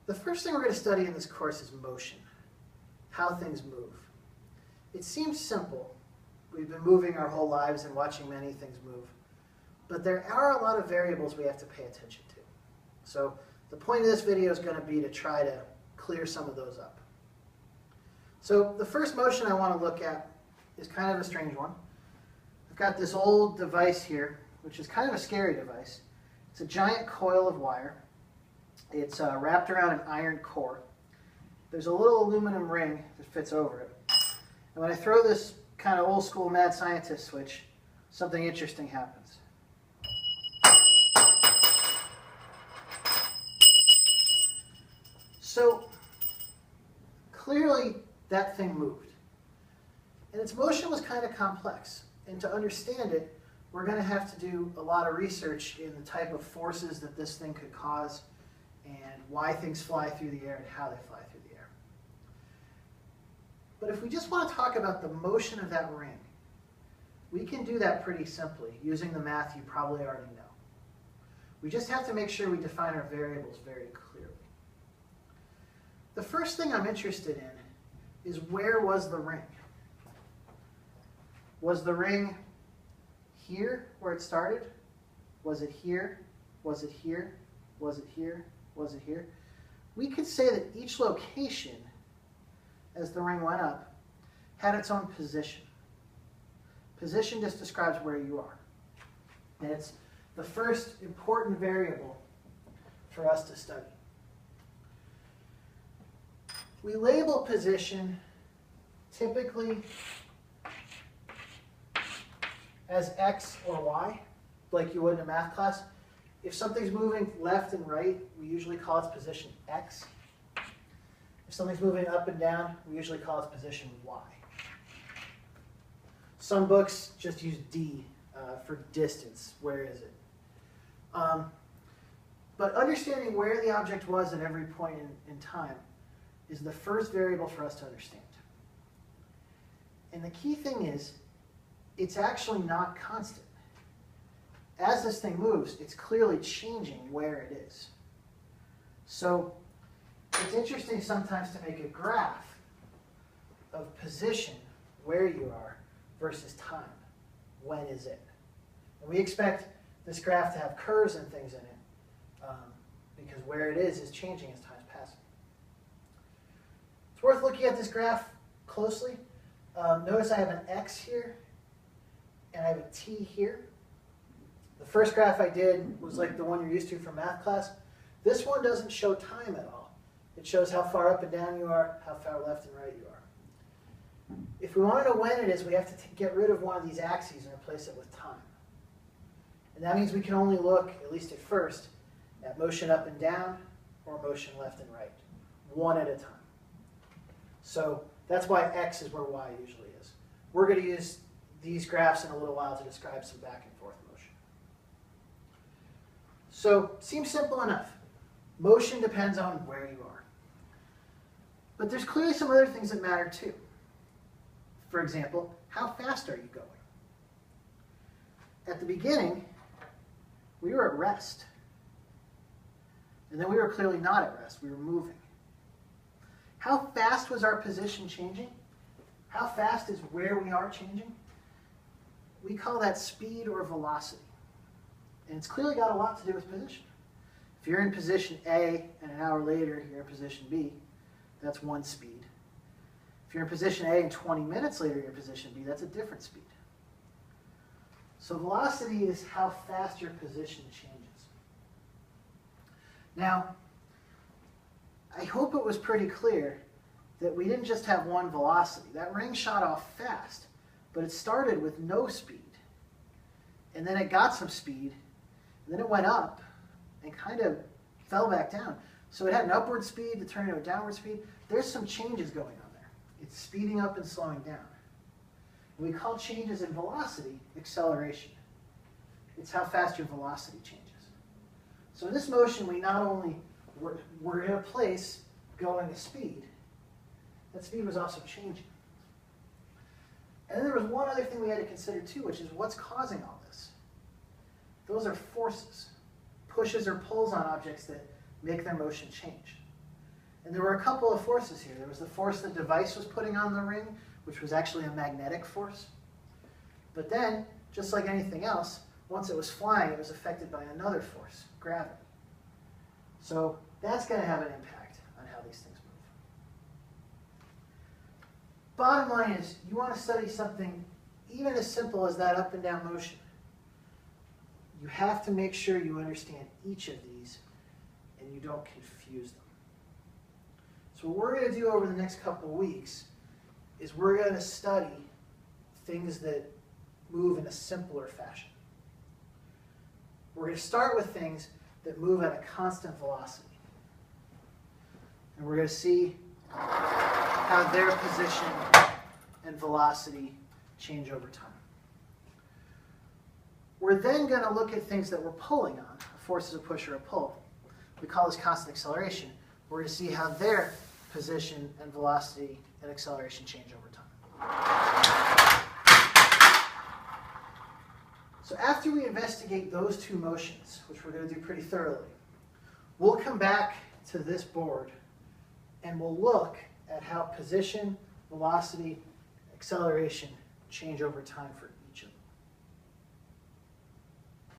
The first thing we're going to study in this course is motion, how things move. It seems simple. We've been moving our whole lives and watching many things move. But there are a lot of variables we have to pay attention to. So the point of this video is going to be to try to clear some of those up. So the first motion I want to look at is kind of a strange one. I've got this old device here, which is kind of a scary device. It's a giant coil of wire. It's wrapped around an iron core. There's a little aluminum ring that fits over it. And when I throw this kind of old school mad scientist switch, something interesting happens. So clearly that thing moved. And its motion was kind of complex. And to understand it, we're going to have to do a lot of research in the type of forces that this thing could cause and why things fly through the air and how they fly through the air. But if we just want to talk about the motion of that ring, we can do that pretty simply using the math you probably already know. We just have to make sure we define our variables very clearly. The first thing I'm interested in is where was the ring? Was the ring here where it started? Was it here? Was it here? Was it here? Was it here? We could say that each location, as the ring went up, had its own position. Position just describes where you are. And it's the first important variable for us to study. We label position typically as X or Y, like you would in a math class. If something's moving left and right, we usually call its position X. If something's moving up and down, we usually call its position Y. Some books just use D for distance. Where is it? But understanding where the object was at every point in time is the first variable for us to understand. And the key thing is, it's actually not constant. As this thing moves, it's clearly changing where it is. So it's interesting sometimes to make a graph of position, where you are, versus time. When is it? And we expect this graph to have curves and things in it because where it is changing as time's passing. It's worth looking at this graph closely. Notice I have an X here and I have a T here. The first graph I did was like the one you're used to from math class. This one doesn't show time at all. It shows how far up and down you are, how far left and right you are. If we want to know when it is, we have to get rid of one of these axes and replace it with time. And that means we can only look, at least at first, at motion up and down or motion left and right, one at a time. So that's why X is where Y usually is. We're going to use these graphs in a little while to describe some back and forth motion. So, seems simple enough. Motion depends on where you are. But there's clearly some other things that matter too. For example, how fast are you going? At the beginning, we were at rest. And then we were clearly not at rest. We were moving. How fast was our position changing? How fast is where we are changing? We call that speed or velocity. And it's clearly got a lot to do with position. If you're in position A and an hour later you're in position B, that's one speed. If you're in position A and 20 minutes later you're in position B, that's a different speed. So velocity is how fast your position changes. Now, I hope it was pretty clear that we didn't just have one velocity. That ring shot off fast, but it started with no speed. And then it got some speed, and then it went up and kind of fell back down. So it had an upward speed to turn into a downward speed. There's some changes going on there. It's speeding up and slowing down. And we call changes in velocity acceleration. It's how fast your velocity changes. So in this motion, we not only were in a place going a speed, that speed was also changing. And then there was one other thing we had to consider too, which is what's causing all this. Those are forces, pushes or pulls on objects that make their motion change. And there were a couple of forces here. There was the force the device was putting on the ring, which was actually a magnetic force. But then, just like anything else, once it was flying, it was affected by another force, gravity. So that's going to have an impact on how these things move. Bottom line is, you want to study something even as simple as that up and down motion. You have to make sure you understand each of these and you don't confuse them. So what we're going to do over the next couple of weeks is we're going to study things that move in a simpler fashion. We're going to start with things that move at a constant velocity. And we're going to see how their position and velocity change over time. We're then going to look at things that we're pulling on, a force is a push or a pull. We call this constant acceleration. We're going to see how their position and velocity and acceleration change over time. So after we investigate those two motions, which we're going to do pretty thoroughly, we'll come back to this board and we'll look at how position, velocity, acceleration change over time for